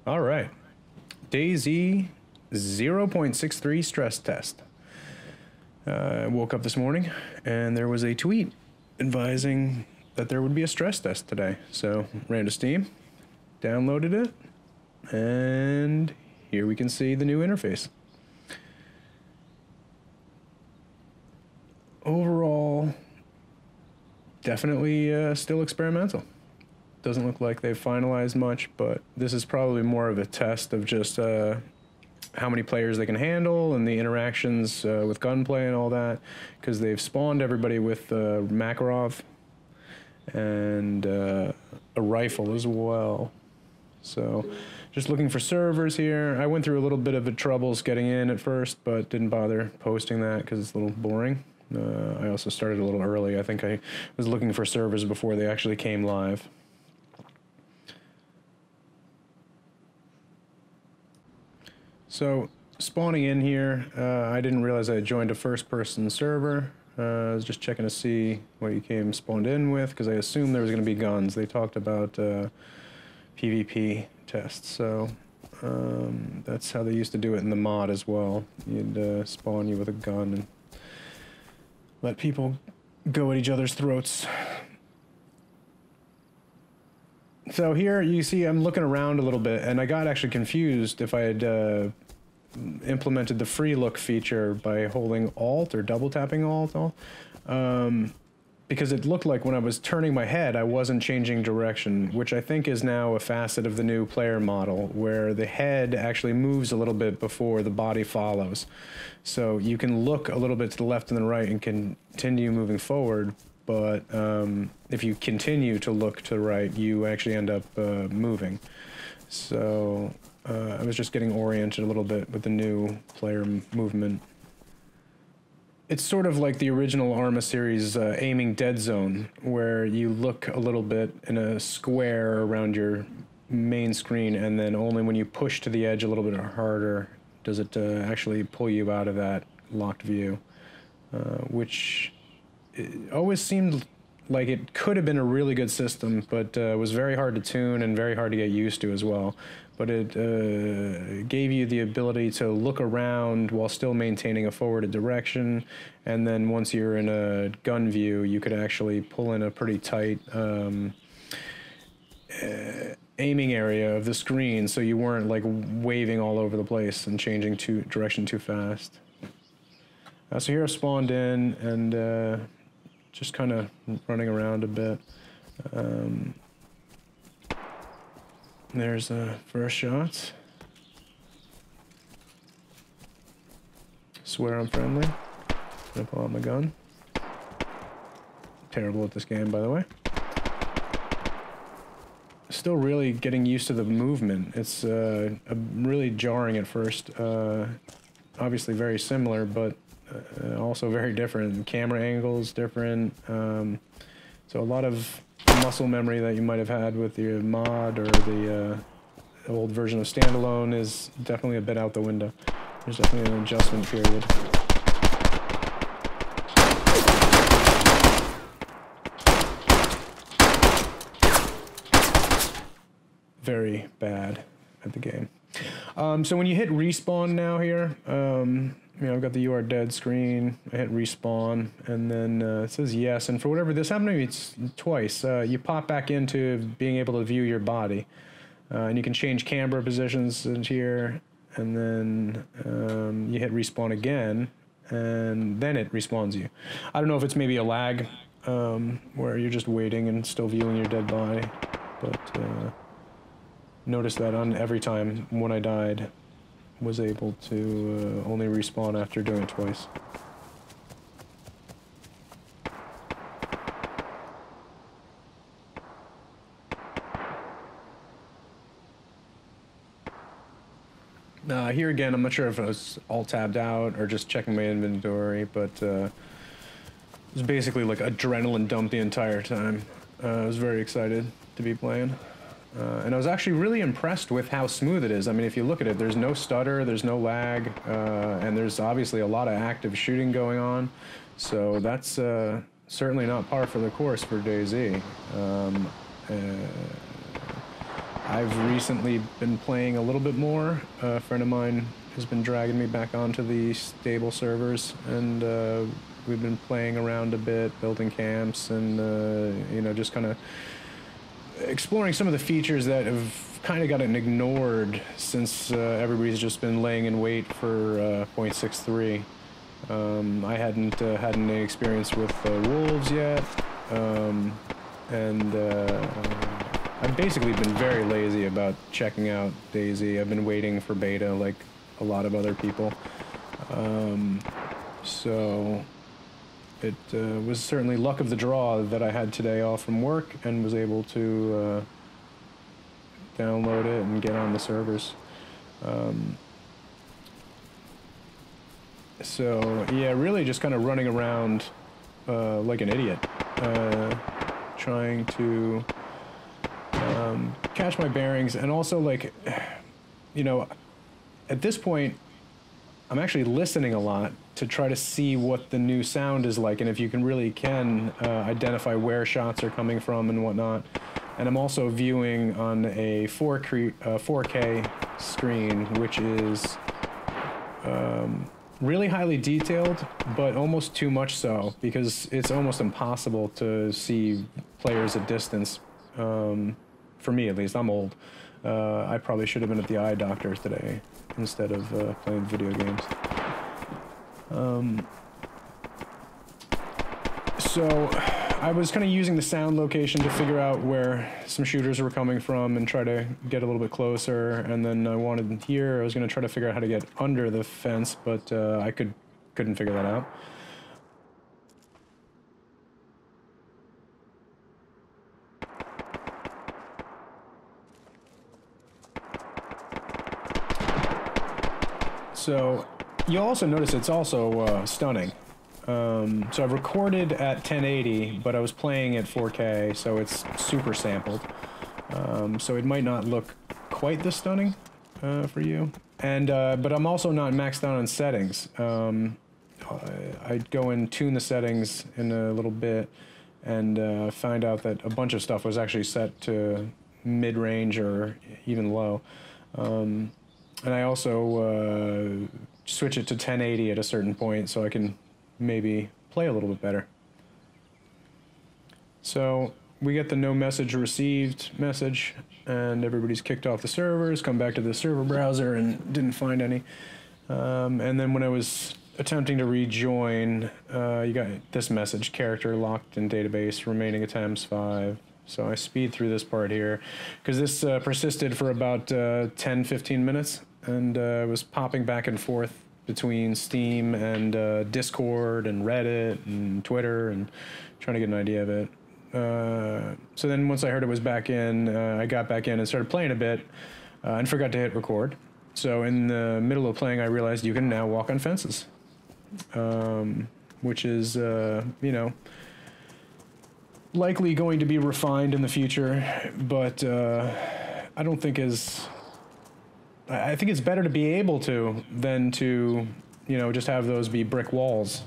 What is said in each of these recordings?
All right. DayZ 0.63 stress test. I woke up this morning and there was a tweet advising that there would be a stress test today. So ran to Steam, downloaded it, and here we can see the new interface. Overall, definitely still experimental. Doesn't look like they've finalized much, but this is probably more of a test of just how many players they can handle and the interactions with gunplay and all that, because they've spawned everybody with Makarov and a rifle as well. So just looking for servers here. I went through a little bit of troubles getting in at first, but didn't bother posting that because it's a little boring. I also started a little early. I think I was looking for servers before they actually came live. So spawning in here, I didn't realize I had joined a first-person server. I was just checking to see what you came spawned in with, because I assumed there was going to be guns. They talked about PvP tests, so that's how they used to do it in the mod as well. You'd spawn you with a gun and let people go at each other's throats. So here you see I'm looking around a little bit, and I got actually confused if I had implemented the free look feature by holding Alt or double tapping Alt, because it looked like when I was turning my head I wasn't changing direction, which I think is now a facet of the new player model, where the head actually moves a little bit before the body follows. So you can look a little bit to the left and the right and continue moving forward, but if you continue to look to the right, you actually end up moving. So I was just getting oriented a little bit with the new player movement. It's sort of like the original Arma series aiming dead zone, where you look a little bit in a square around your main screen, and then only when you push to the edge a little bit harder does it actually pull you out of that locked view, which always seemed like it could have been a really good system, but was very hard to tune and very hard to get used to as well. But it gave you the ability to look around while still maintaining a forwarded direction, and then once you're in a gun view, you could actually pull in a pretty tight aiming area of the screen, so you weren't like waving all over the place and changing direction too fast. So here I spawned in and just kind of running around a bit. There's the first shot. Swear I'm friendly. Gonna pull out my gun. Terrible at this game, by the way. Still really getting used to the movement. It's really jarring at first. Obviously very similar, but also very different. Camera angles different. So a lot of muscle memory that you might have had with your mod or the old version of standalone is definitely a bit out the window. There's definitely an adjustment period. Very bad at the game. So when you hit respawn now here, you know, I've got the "you are dead" screen. I hit respawn, and then it says yes. And for whatever, this happened to me twice. You pop back into being able to view your body, and you can change camera positions in here. And then you hit respawn again, and then it respawns you. I don't know if it's maybe a lag, where you're just waiting and still viewing your dead body, but notice that on every time when I died, was able to only respawn after doing it twice. Here again, I'm not sure if I was all tabbed out or just checking my inventory, but it was basically like adrenaline dump the entire time. I was very excited to be playing. And I was actually really impressed with how smooth it is. I mean, if you look at it, there's no stutter, there's no lag, and there's obviously a lot of active shooting going on. So that's certainly not par for the course for DayZ. I've recently been playing a little bit more. A friend of mine has been dragging me back onto the stable servers, and we've been playing around a bit, building camps, and you know, just kind of exploring some of the features that have kind of gotten ignored since everybody's just been laying in wait for 0.63. I hadn't had any experience with wolves yet, and I've basically been very lazy about checking out DayZ. I've been waiting for beta like a lot of other people. So it was certainly luck of the draw that I had today off from work and was able to download it and get on the servers. So yeah, really just kind of running around like an idiot, trying to catch my bearings, and also, like, you know, at this point I'm actually listening a lot to try to see what the new sound is like, and if you can identify where shots are coming from and whatnot. And I'm also viewing on a 4K screen, which is really highly detailed, but almost too much so, because it's almost impossible to see players at distance. For me, at least. I'm old. I probably should have been at the eye doctor today instead of playing video games. So I was kind of using the sound location to figure out where some shooters were coming from and try to get a little bit closer. And then I wanted here, I was going to try to figure out how to get under the fence, but I couldn't figure that out. So you'll also notice it's also stunning. So I've recorded at 1080, but I was playing at 4K, so it's super sampled. So it might not look quite this stunning for you. And but I'm also not maxed out on settings. I'd go and tune the settings in a little bit and find out that a bunch of stuff was actually set to mid-range or even low. And I also switch it to 1080 at a certain point so I can maybe play a little bit better. So we get the no message received message, and everybody's kicked off the servers, come back to the server browser and didn't find any. And then when I was attempting to rejoin, you got this message: character locked in database, remaining attempts 5. So I speed through this part here because this persisted for about 10-15 minutes, and was popping back and forth between Steam and Discord and Reddit and Twitter and trying to get an idea of it. So then once I heard it was back in, I got back in and started playing a bit and forgot to hit record. So in the middle of playing, I realized you can now walk on fences, which is, you know, likely going to be refined in the future, but I don't think I think it's better to be able to than to, you know, just have those be brick walls.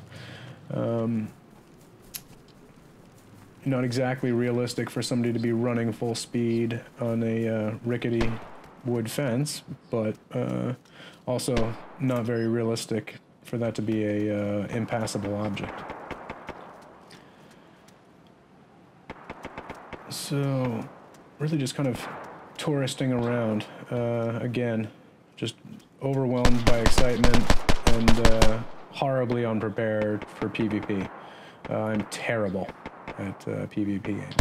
Not exactly realistic for somebody to be running full speed on a rickety wood fence, but also not very realistic for that to be a impassable object. So, really just kind of touristing around. Again, just overwhelmed by excitement and horribly unprepared for PvP. I'm terrible at PvP games.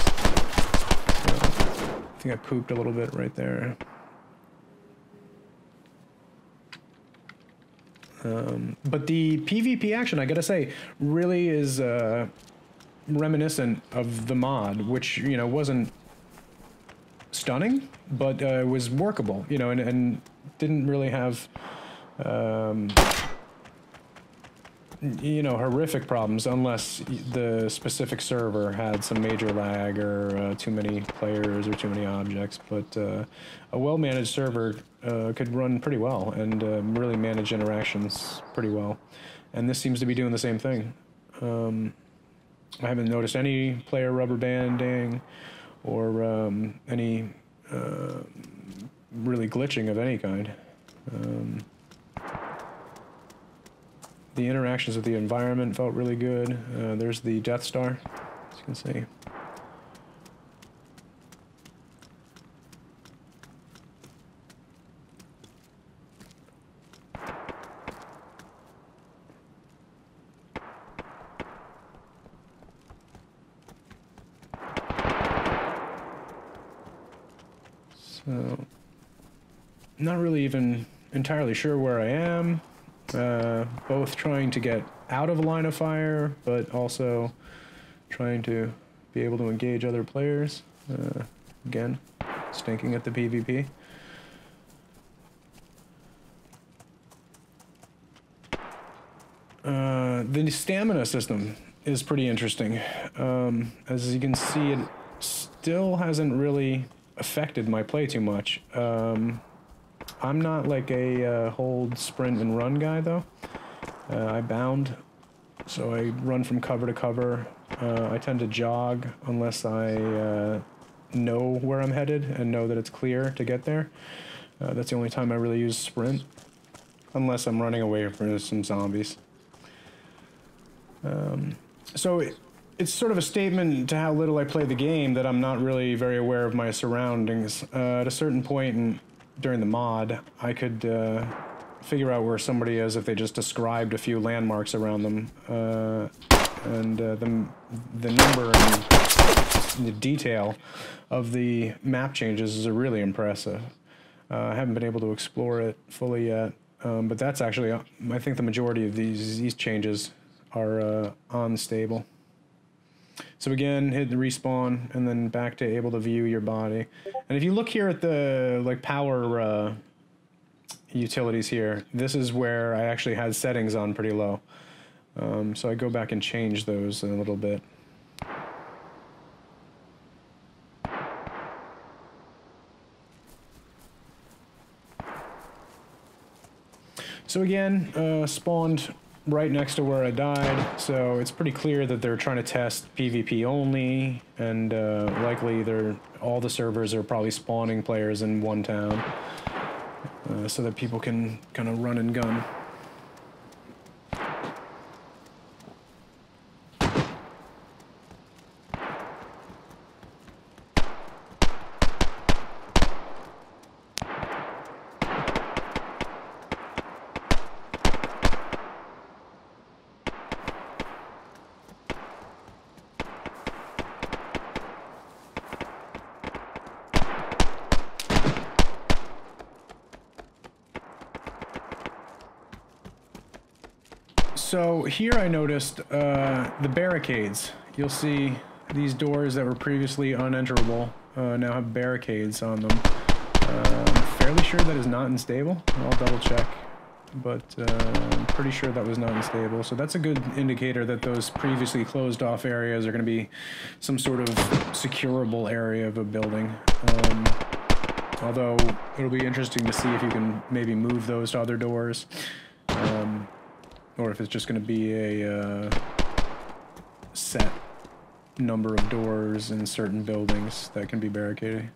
So, I think I pooped a little bit right there. But the PvP action, I gotta say, really is reminiscent of the mod, which, you know, wasn't stunning, but was workable, you know, and didn't really have, you know, horrific problems unless the specific server had some major lag or too many players or too many objects. But a well-managed server could run pretty well and really manage interactions pretty well. And this seems to be doing the same thing. I haven't noticed any player rubber banding or any really glitching of any kind. The interactions with the environment felt really good. There's the Death Star, as you can see. So, not really even entirely sure where I am. Both trying to get out of a line of fire, but also trying to be able to engage other players. Again, stinking at the PvP. The stamina system is pretty interesting. As you can see, it still hasn't really affected my play too much. I'm not like a hold, sprint, and run guy, though. I bound, so I run from cover to cover. I tend to jog unless I know where I'm headed and know that it's clear to get there. That's the only time I really use sprint, unless I'm running away from some zombies. So it's sort of a statement to how little I play the game that I'm not really very aware of my surroundings. At a certain point during the mod, I could figure out where somebody is if they just described a few landmarks around them. And the number and the detail of the map changes is really impressive. I haven't been able to explore it fully yet, but that's actually, I think the majority of these changes are unstable. So again, hit the respawn, and then back to able to view your body. And if you look here at the like power utilities here, this is where I actually had settings on pretty low. So I go back and change those a little bit. So again, spawned right next to where I died, so it's pretty clear that they're trying to test PvP only, and likely all the servers are probably spawning players in one town, so that people can kind of run and gun. So here I noticed the barricades. You'll see these doors that were previously unenterable now have barricades on them. I'm fairly sure that is not unstable. I'll double check, but I'm pretty sure that was not unstable. So that's a good indicator that those previously closed off areas are going to be some sort of securable area of a building. Although it'll be interesting to see if you can maybe move those to other doors. Or if it's just going to be a set number of doors in certain buildings that can be barricaded.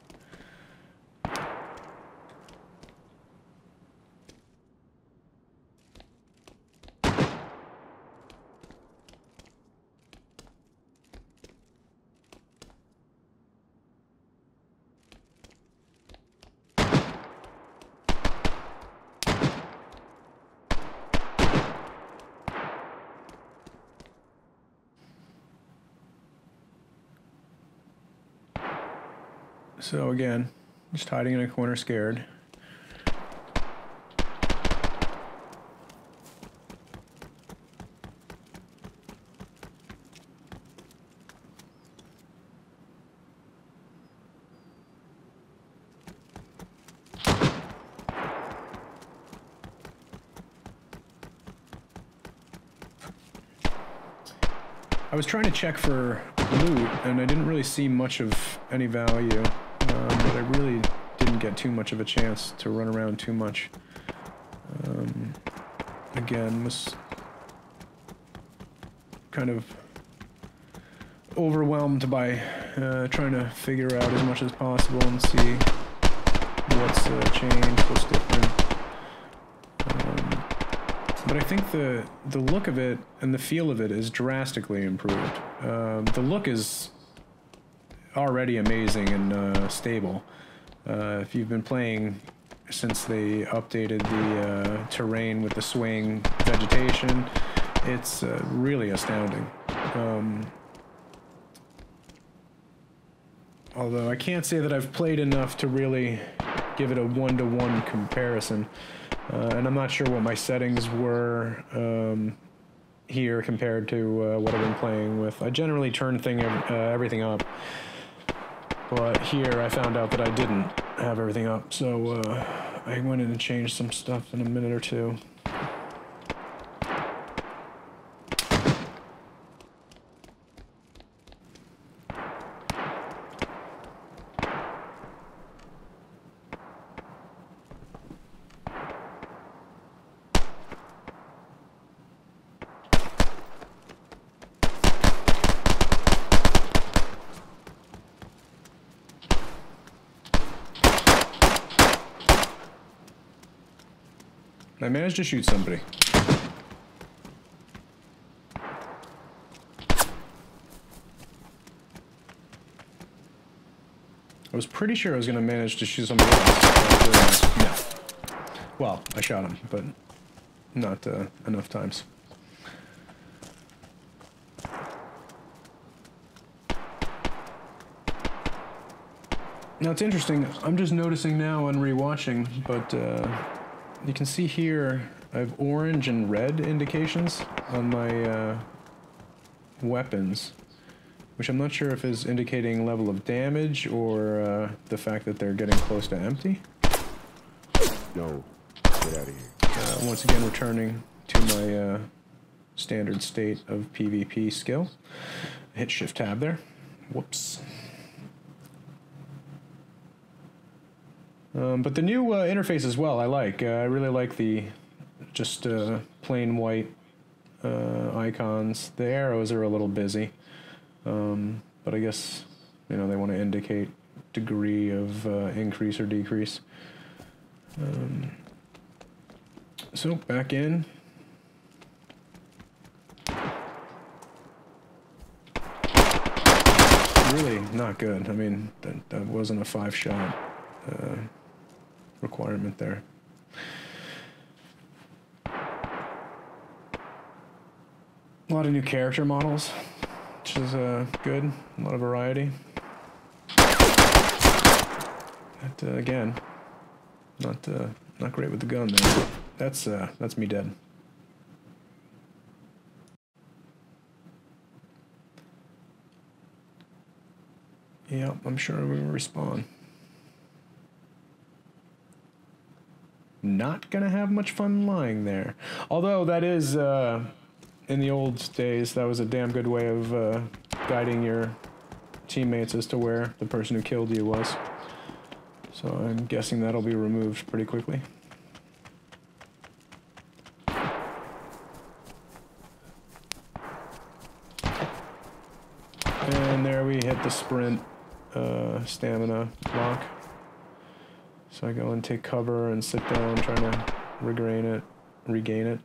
So again, just hiding in a corner scared. I was trying to check for loot, and I didn't really see much of any value. But I really didn't get too much of a chance to run around too much. Again, was kind of overwhelmed by trying to figure out as much as possible and see what's changed, what's different. But I think the look of it and the feel of it is drastically improved. The look is already amazing and stable. If you've been playing since they updated the terrain with the swaying vegetation, it's really astounding. Although I can't say that I've played enough to really give it a one-to-one comparison. And I'm not sure what my settings were here compared to what I've been playing with. I generally turn everything up, but here I found out that I didn't have everything up, so I went in and changed some stuff in a minute or two. I managed to shoot somebody. I was pretty sure I was going to manage to shoot somebody else. But, no. Well, I shot him, but not enough times. Now it's interesting, I'm just noticing now on rewatching, but you can see here I have orange and red indications on my weapons, which I'm not sure if is indicating level of damage or the fact that they're getting close to empty. No, get out of here. Once again, returning to my standard state of PvP skill. Hit Shift Tab there. Whoops. But the new interface as well, I like. I really like the just plain white icons. The arrows are a little busy, but I guess they want to indicate degree of increase or decrease. So back in. Really not good. I mean, that wasn't a 5-shot. Requirement there. A lot of new character models, which is good. A lot of variety. But again, not great with the gun there. That's me dead. Yep, I'm sure we will respawn. Not gonna have much fun lying there. Although that is, in the old days, that was a damn good way of guiding your teammates as to where the person who killed you was. So I'm guessing that'll be removed pretty quickly. And there we hit the sprint stamina block. So I go and take cover and sit down, trying to regain it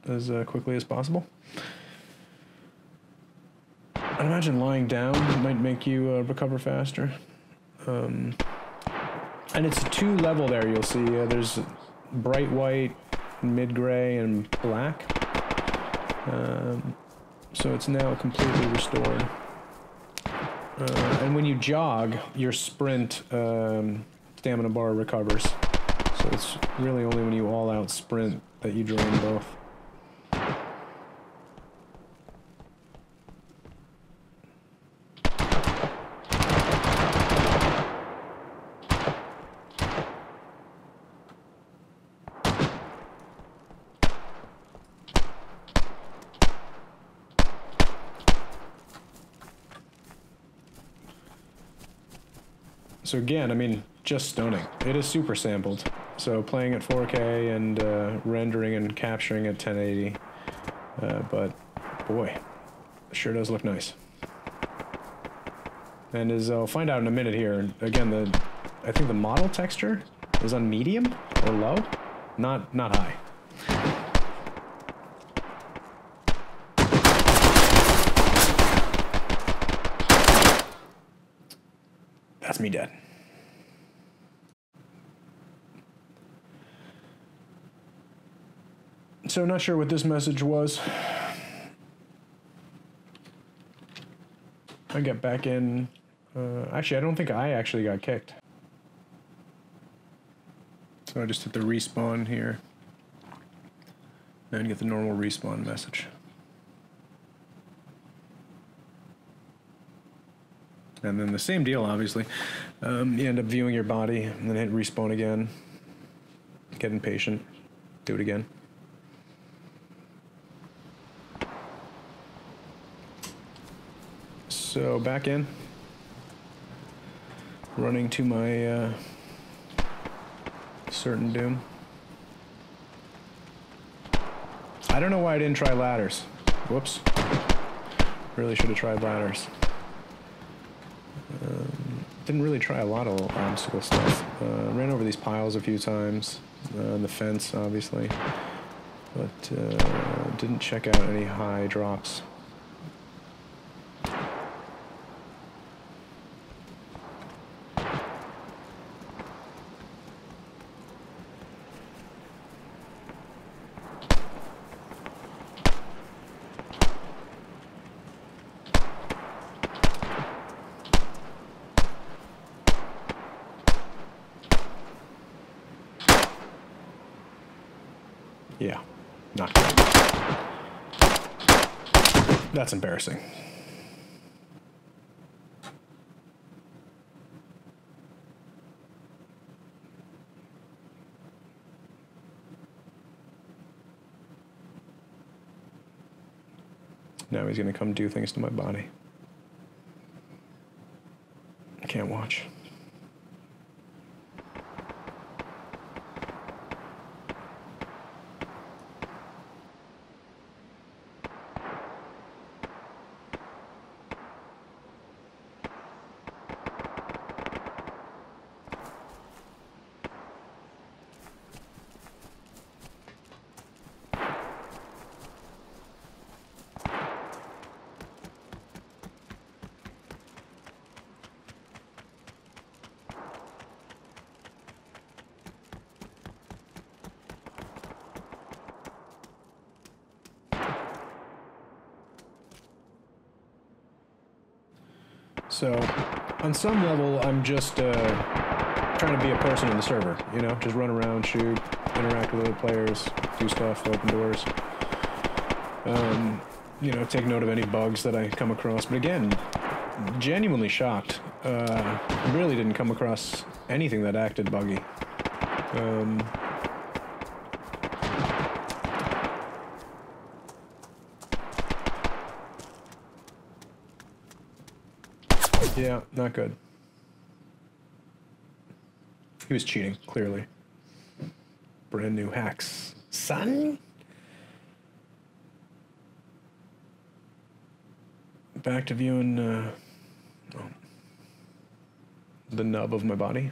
as quickly as possible. I'd imagine lying down might make you recover faster. And it's a 2-level there, you'll see. There's bright white, mid-gray, and black. So it's now completely restored. And when you jog, your sprint stamina bar recovers. So it's really only when you all-out sprint that you drain both. So again, I mean, just stunning. It is super sampled. So playing at 4K and rendering and capturing at 1080. But boy, it sure does look nice. And as I'll find out in a minute here, again, I think the model texture Is on medium or low? Not high. That's me dead. So not sure what this message was. I get back in. Actually, I don't think I actually got kicked. So I just hit the respawn here. And get the normal respawn message. And then the same deal, obviously. You end up viewing your body, and then hit respawn again. Get impatient. Do it again. So back in. Running to my certain doom. I don't know why I didn't try ladders. Whoops. Really should have tried ladders. Didn't really try a lot of obstacle stuff. Ran over these piles a few times. On the fence, obviously. But didn't check out any high drops. Yeah, not good. That's embarrassing. Now he's gonna come do things to my body. I can't watch. So, on some level, I'm just trying to be a person in the server, you know? Just run around, shoot, interact with other players, do stuff, open doors. You know, take note of any bugs that I come across. But again, genuinely shocked. Really didn't come across anything that acted buggy. Yeah, not good. He was cheating, clearly. Brand new hacks. Son? Back to viewing the nub of my body.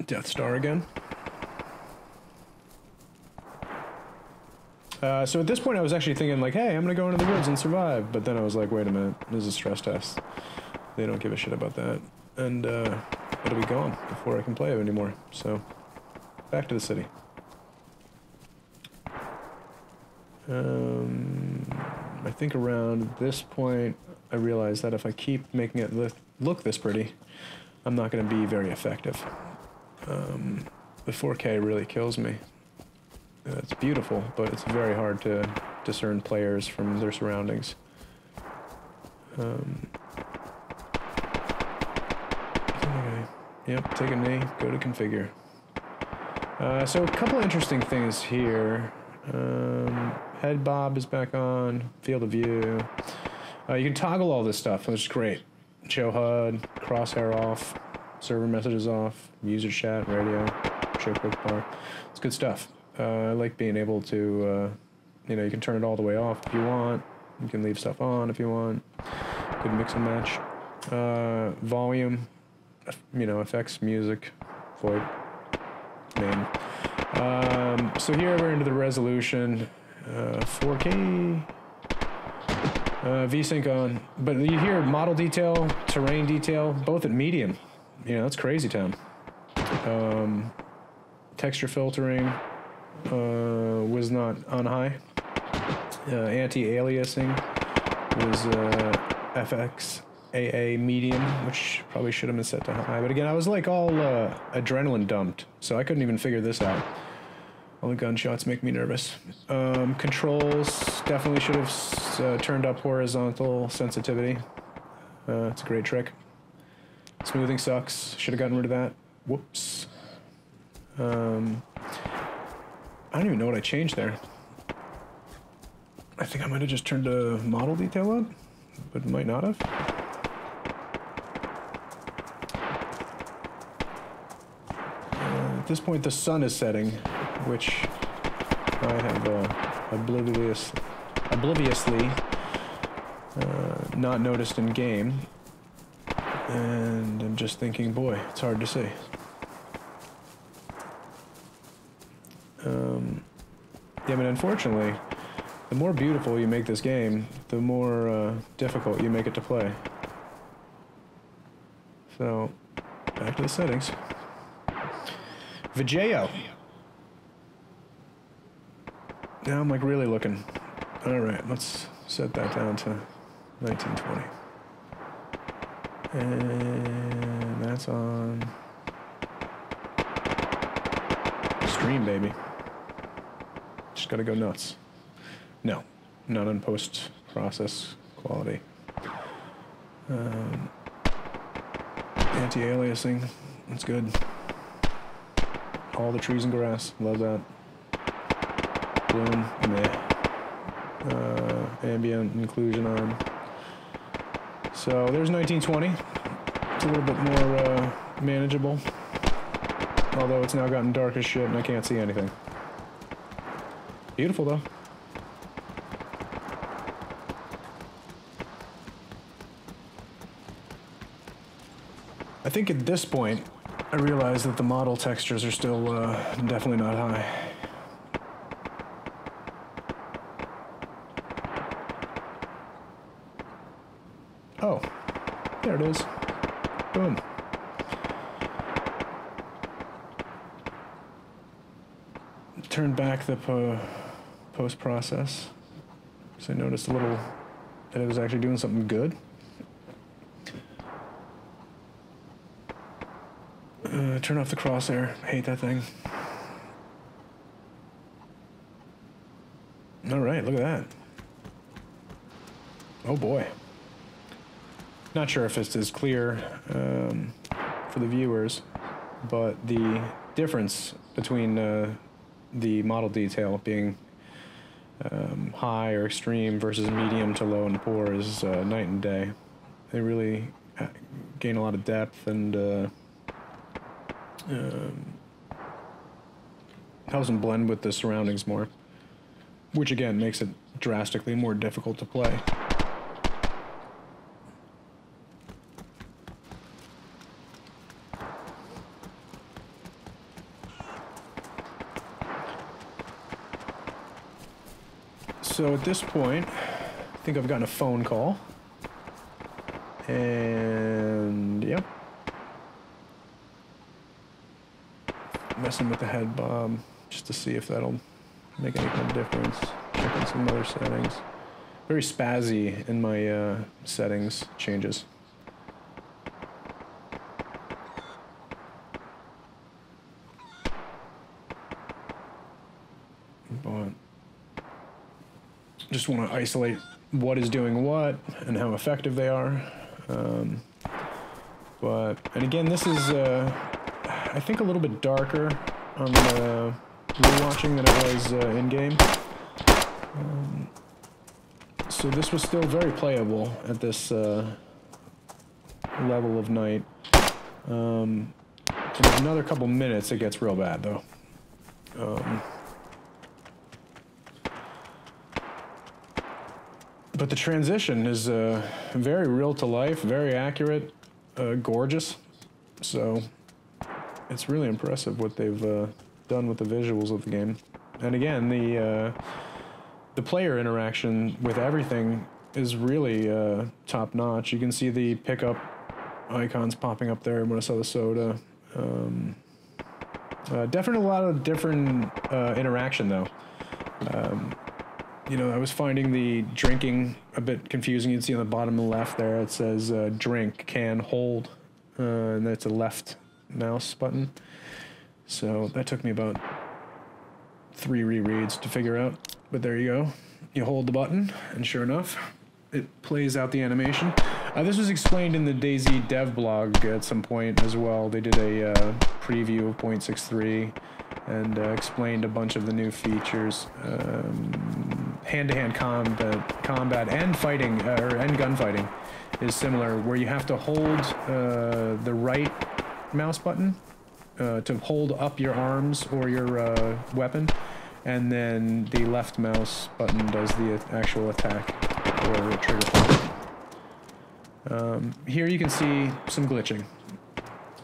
Death Star again. So at this point I was actually thinking like, hey, I'm gonna go into the woods and survive. But then I was like, wait a minute, this is a stress test. They don't give a shit about that. And it'll be gone before I can play it anymore. So, back to the city. I think around this point I realized that if I keep making it look this pretty, I'm not gonna be very effective. The 4K really kills me. It's beautiful, but it's very hard to discern players from their surroundings. Okay. Yep, take a knee, go to configure. So a couple interesting things here. Head bob is back on, field of view. You can toggle all this stuff, which is great. Show HUD, crosshair off, server messages off, user chat, radio, show quick bar. It's good stuff. I like being able to You know, you can turn it all the way off if you want. You can leave stuff on if you want. Good mix and match. Volume, you know, effects, music, void, name. So here we're into the resolution, 4K, VSync on, but you hear model detail, terrain detail, both at medium. You know, that's crazy town. Texture filtering was not on high. Anti-aliasing was FXAA medium, which probably should have been set to high. But again, I was like all adrenaline dumped, so I couldn't even figure this out. All the gunshots make me nervous. Controls definitely should have turned up horizontal sensitivity. It's a great trick. Smoothing sucks. Should have gotten rid of that. Whoops. I don't even know what I changed there. I think I might have just turned the model detail up, but might not have. At this point, the sun is setting, which I have obliviously not noticed in game, and I'm just thinking, boy, it's hard to see. Yeah, but unfortunately, the more beautiful you make this game, the more difficult you make it to play. So, back to the settings. EVGA. Now I'm like really looking. All right, let's set that down to 1920. And that's on stream, baby. Just gotta go nuts. No, not on post-process quality. Anti-aliasing, that's good. All the trees and grass, love that. Bloom, meh. Ambient Occlusion on. So there's 1920. It's a little bit more manageable. Although it's now gotten dark as shit and I can't see anything. Beautiful though. I think at this point, I realize that the model textures are still definitely not high. Oh, there it is. Boom. Turn back the post-process. So I noticed a little that it was actually doing something good. Turn off the crosshair. I hate that thing. All right, look at that. Oh boy. Not sure if it's as clear for the viewers, but the difference between the model detail being high or extreme versus medium to low and poor is night and day. They really gain a lot of depth and helps them blend with the surroundings more, which again makes it drastically more difficult to play. So at this point, I think I've gotten a phone call, and yep. Messing with the head bob just to see if that'll make any kind of difference. Checking some other settings. Very spazzy in my settings changes. But just want to isolate what is doing what and how effective they are. And again, this is I think a little bit darker on the rewatching than it was in-game. So this was still very playable at this level of night. In another couple minutes it gets real bad though. But the transition is very real to life, very accurate, gorgeous. So it's really impressive what they've done with the visuals of the game. And again, the player interaction with everything is really top notch. You can see the pickup icons popping up there when I saw the soda. Definitely a lot of different interaction though. You know, I was finding the drinking a bit confusing. You can see on the bottom left there it says drink, can, hold, and that's a left mouse button. So that took me about 3 rereads to figure out, but there you go. You hold the button, and sure enough, it plays out the animation. This was explained in the DayZ dev blog at some point as well. They did a preview of 0.63 and explained a bunch of the new features. Hand-to-hand combat and fighting, and gunfighting is similar, where you have to hold the right mouse button to hold up your arms or your weapon, and then the left mouse button does the actual attack or the trigger point. Here you can see some glitching.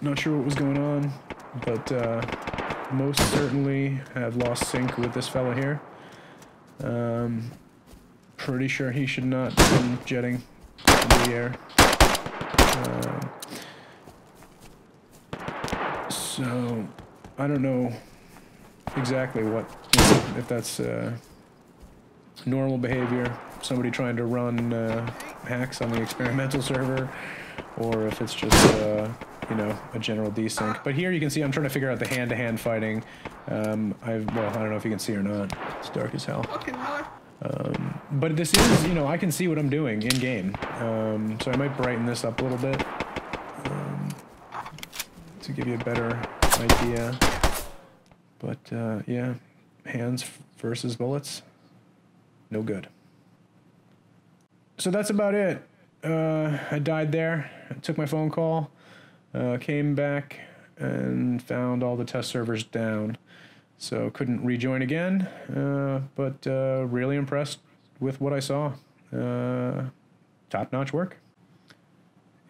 Not sure what was going on, but most certainly have lost sync with this fella here. Pretty sure he should not be jetting in the air. So I don't know exactly what, if that's normal behavior, somebody trying to run hacks on the experimental server, or if it's just you know, a general desync. But here you can see I'm trying to figure out the hand-to-hand fighting. Well, I don't know if you can see or not. It's dark as hell. But this is, you know, I can see what I'm doing in game. So I might brighten this up a little bit to give you a better idea. But yeah, hands versus bullets, no good. So that's about it. I died there. I took my phone call, came back and found all the test servers down. So couldn't rejoin again, but really impressed with what I saw. Top-notch work.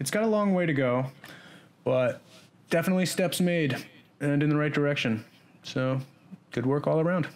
It's got a long way to go, but definitely steps made and in the right direction. So good work all around.